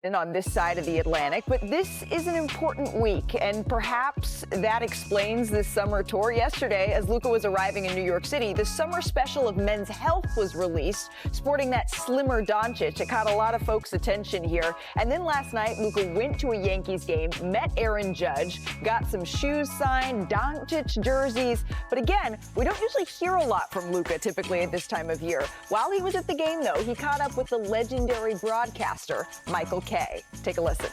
on this side of the Atlantic, but this is an important week, and perhaps that explains this summer tour. Yesterday, as Luka was arriving in New York City, the summer special of Men's Health was released, sporting that slimmer Doncic. It caught a lot of folks' attention here. And then last night, Luka went to a Yankees game, met Aaron Judge, got some shoes signed, Doncic jerseys. But again, we don't usually hear a lot from Luka typically at this time of year. While he was at the game, though, he caught up with the legendary broadcaster, Michael Kay. Take a listen.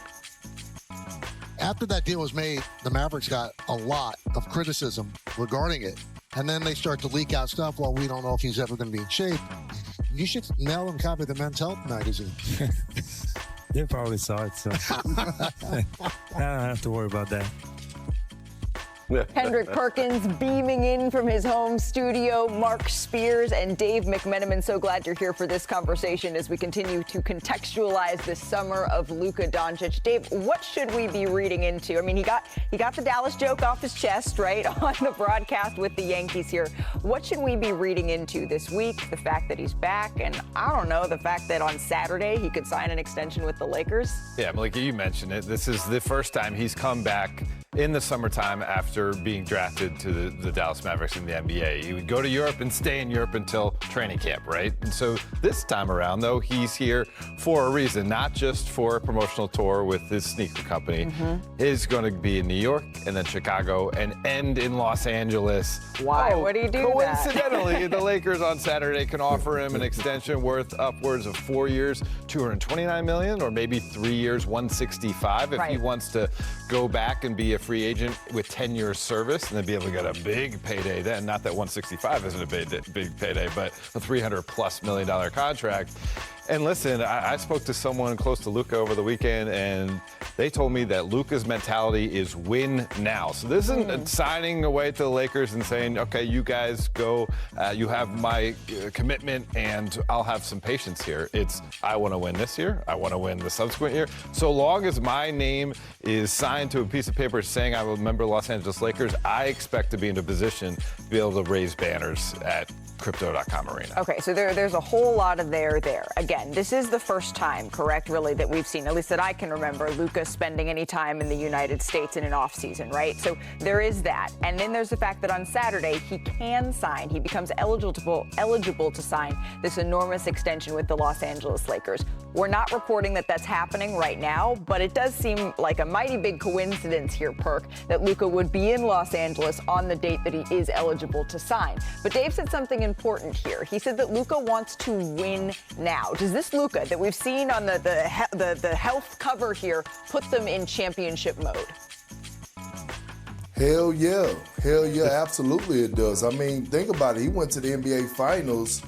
After that deal was made, the Mavericks got a lot of criticism regarding it. And then they start to leak out stuff, well, we don't know if he's ever going to be in shape. You should mail and copy the Men's Health magazine. They probably saw it, so I don't have to worry about that. Kendrick Perkins beaming in from his home studio, Mark Spears and Dave McMenamin. So glad you're here for this conversation as we continue to contextualize this summer of Luka Doncic. Dave, what should we be reading into? I mean, he got the Dallas joke off his chest, right, on the broadcast with the Yankees here. What should we be reading into this week? The fact that he's back, and I don't know, the fact that on Saturday he could sign an extension with the Lakers? Yeah, Malika, you mentioned it. This is the first time he's come back in the summertime after being drafted to the Dallas Mavericks in the NBA. He would go to Europe and stay in Europe until training camp, right? And so this time around, though, he's here for a reason, not just for a promotional tour with his sneaker company. He's going to be in New York and then Chicago and end in Los Angeles. Why would he do that? Coincidentally, the Lakers on Saturday can offer him an extension worth upwards of 4 years, $229 million, or maybe 3 years, $165 if he wants to go back and be a free agent with 10 years service and then be able to get a big payday then. Not that 165 isn't a big payday, but a $300+ million contract. And listen, I spoke to someone close to Luka over the weekend, and they told me that Luka's mentality is win now. So this isn't signing away to the Lakers and saying, okay, you guys go, you have my commitment, and I'll have some patience here. It's, I want to win this year. I want to win the subsequent year. So long as my name is signed to a piece of paper saying I will remember Los Angeles Lakers, I expect to be in a position to be able to raise banners at Crypto.com Arena. Okay, so there's a whole lot of there. Again, this is the first time, correct, really, that we've seen, at least that I can remember, Luka spending any time in the United States in an off-season, right? So there is that. And then there's the fact that on Saturday, he can sign. He becomes eligible to sign this enormous extension with the Los Angeles Lakers. We're not reporting that that's happening right now, but it does seem like a mighty big coincidence here, Perk, that Luka would be in Los Angeles on the date that he is eligible to sign. But Dave said something important here. He said that Luka wants to win now. Does this Luka that we've seen on the health cover here put them in championship mode? Hell yeah, absolutely it does. I mean, think about it. He went to the NBA Finals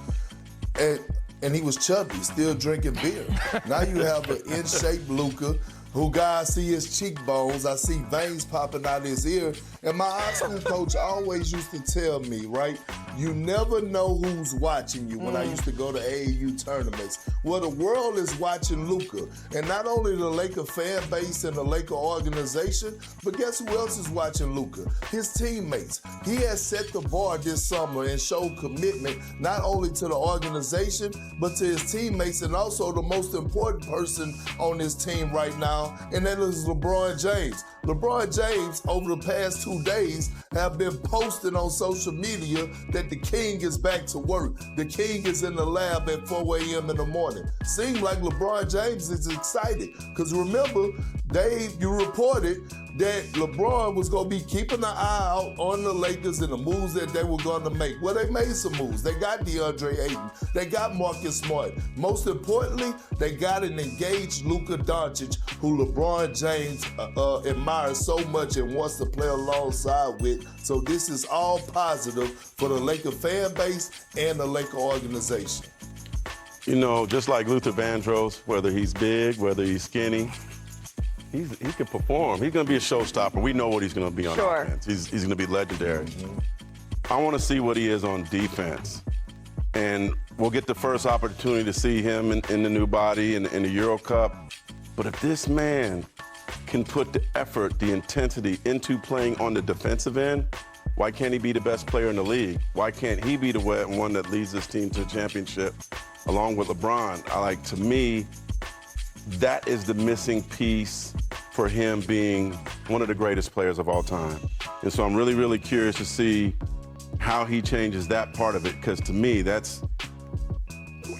and he was chubby, still drinking beer. Now you have an in-shape Luka, who guys see his cheekbones, I see veins popping out his ear. And my high school coach always used to tell me, right, you never know who's watching you when I used to go to AAU tournaments. Well, the world is watching Luka. And not only the Laker fan base and the Laker organization, but guess who else is watching Luka? His teammates. He has set the bar this summer and showed commitment not only to the organization, but to his teammates and also the most important person on his team right now, and that is LeBron James. LeBron James, over the past 2 days, have been posting on social media that the king is back to work. The king is in the lab at 4 a.m. in the morning. Seems like LeBron James is excited. Because remember, Dave, you reported that LeBron was going to be keeping an eye out on the Lakers and the moves that they were going to make. Well, they made some moves. They got DeAndre Ayton. They got Marcus Smart. Most importantly, they got an engaged Luka Doncic, who LeBron James admires so much and wants to play alongside with. So this is all positive for the Laker fan base and the Laker organization. You know, just like Luther Vandross, whether he's big, whether he's skinny, he can perform. He's going to be a showstopper. We know what he's going to be on offense. He's going to be legendary. I want to see what he is on defense. And we'll get the first opportunity to see him in the new body in the Euro Cup. But if this man can put the effort, the intensity into playing on the defensive end, why can't he be the best player in the league? Why can't he be the one that leads this team to a championship along with LeBron? To me, that is the missing piece for him being one of the greatest players of all time. And so I'm really, really curious to see how he changes that part of it, because to me,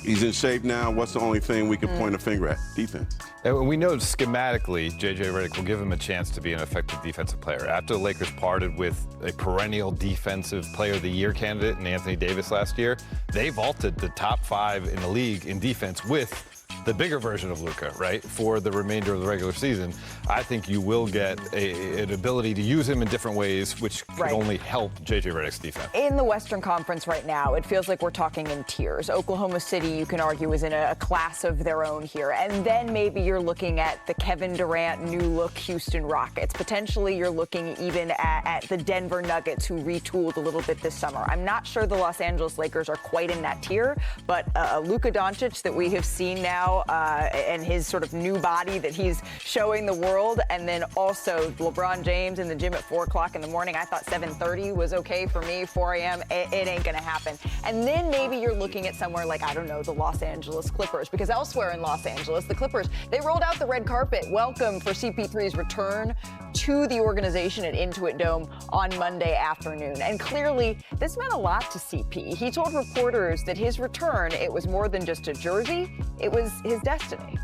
he's in shape now. What's the only thing we can point a finger at? Defense. And we know schematically, J.J. Redick will give him a chance to be an effective defensive player. After the Lakers parted with a perennial defensive player of the year candidate in Anthony Davis last year, they vaulted the top 5 in the league in defense with the bigger version of Luka, right, for the remainder of the regular season. I think you will get an ability to use him in different ways, which could only help J.J. Redick's defense. In the Western Conference right now, it feels like we're talking in tiers. Oklahoma City, you can argue, is in a class of their own here. And then maybe you're looking at the Kevin Durant new-look Houston Rockets. Potentially you're looking even at the Denver Nuggets, who retooled a little bit this summer. I'm not sure the Los Angeles Lakers are quite in that tier, but Luka Doncic that we have seen now, and his sort of new body that he's showing the world, and then also LeBron James in the gym at 4 o'clock in the morning. I thought 7:30 was okay for me. 4 a.m. It ain't gonna happen. And then maybe you're looking at somewhere like, I don't know, the Los Angeles Clippers, because elsewhere in Los Angeles, the Clippers, they rolled out the red carpet welcome for CP3's return to the organization at Intuit Dome on Monday afternoon. And clearly, this meant a lot to CP. He told reporters that his return, it was more than just a jersey, it was his destiny.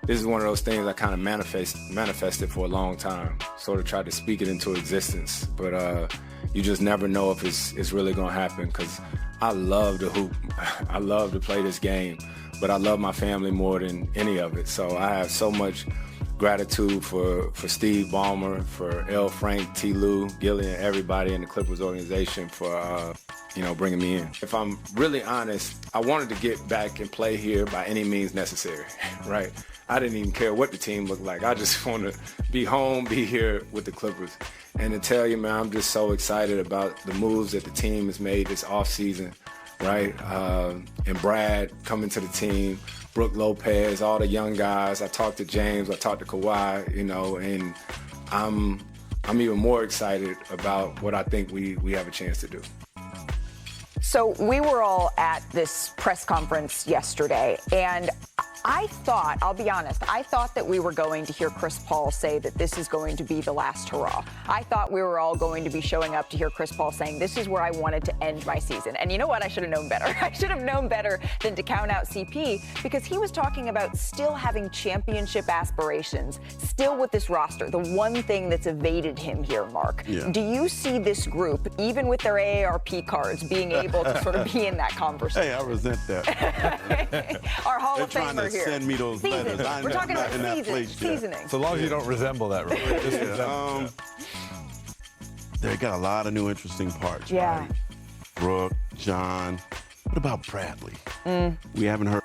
This is one of those things I kind of manifested for a long time, sort of tried to speak it into existence, but you just never know if it's really gonna happen, because I love to hoop. I love to play this game, but I love my family more than any of it. So I have so much gratitude for Steve Ballmer, for L. Frank, T. Lou, Gillian, everybody in the Clippers organization for bringing me in. If I'm really honest, I wanted to get back and play here by any means necessary, right? I didn't even care what the team looked like. I just want to be home, be here with the Clippers. And to tell you, man, I'm just so excited about the moves that the team has made this offseason, right? And Brad coming to the team, Brooke Lopez, all the young guys. I talked to James, I talked to Kawhi, and I'm even more excited about what I think we have a chance to do. So we were all at this press conference yesterday, and I thought, I'll be honest, I thought that we were going to hear Chris Paul say that this is going to be the last hurrah. I thought we were all going to be showing up to hear Chris Paul saying, this is where I wanted to end my season. And you know what? I should have known better. I should have known better than to count out CP, because he was talking about still having championship aspirations, still with this roster, the one thing that's evaded him here, Mark. Yeah. Do you see this group, even with their AARP cards, being able to sort of be in that conversation? Hey, I resent that. Our Hall of Famer here. Send me those letters. We're talking about seasoning. So long as you don't resemble that. They got a lot of new interesting parts. Yeah. Right? Brooke, John. What about Bradley? We haven't heard